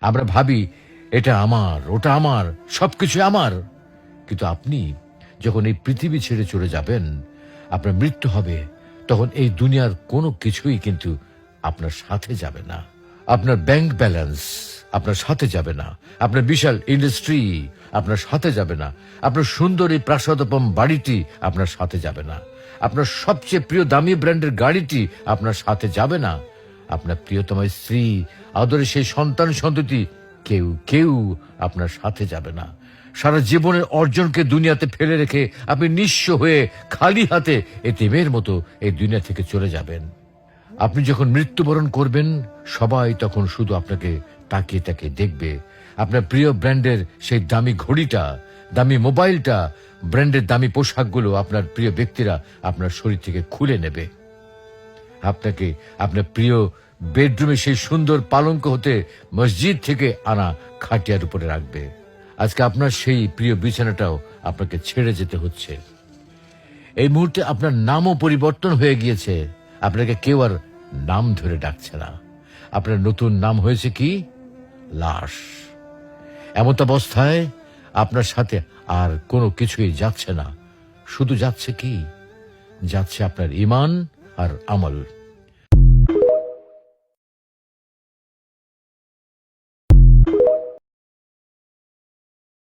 আমরা ভাবি এটা আমার, ওটা আমার, সবকিছু আমার। কিন্তু আপনি যখন এই পৃথিবী ছেড়ে চলে যাবেন, আপনার মৃত্যু হবে, তখন এই দুনিয়ার কোনো কিছুই কিন্তু আপনার সাথে যাবে না। আপনার ব্যাংক ব্যালেন্স আপনার সাথে যাবে না, আপনার বিশাল ইন্ডাস্ট্রি আপনার সাথে যাবে না, আপনার সুন্দর এই প্রাসাদোপম বাড়িটি আপনার সাথে যাবে না, আপনার সবচেয়ে প্রিয় দামি ব্র্যান্ডের গাড়িটি আপনার সাথে যাবে না, আপনার প্রিয়তমা স্ত্রী, আদরের সেই সন্তান সন্ততি কেউ কেউ আপনার সাথে যাবে না। সারা জীবনের অর্জনকে দুনিয়াতে ফেলে রেখে আপনি নিঃস্ব হয়ে খালি হাতে এতিমের মতো এই দুনিয়া থেকে চলে যাবেন। আপনি যখন মৃত্যুবরণ করবেন, সবাই তখন শুধু আপনাকে তাকিয়ে তাকিয়ে দেখবে। আপনার প্রিয় ব্র্যান্ডের সেই দামি ঘড়িটা, দামি মোবাইলটা, ব্র্যান্ডের দামি পোশাকগুলো আপনার প্রিয় ব্যক্তিরা আপনার শরীর থেকে খুলে নেবে। আপনাকে আপনার প্রিয় বেডরুমে সেই সুন্দর পালঙ্ক হতে মসজিদ থেকে আনা খাটিয়ার উপরে রাখবে। আজকে আপনার সেই প্রিয় বিছানাটাও আপনাকে ছেড়ে যেতে হচ্ছে। এই মুহূর্তে আপনার নামও পরিবর্তন হয়ে গিয়েছে। আপনাকে কেউ আর নাম ধরে ডাকছে না। আপনার নতুন নাম হয়েছে কি? লাশ। এমত অবস্থায় আপনার সাথে আর কোনো কিছুই যাচ্ছে না। শুধু যাচ্ছে কি? যাচ্ছে আপনার ঈমান আর আমল।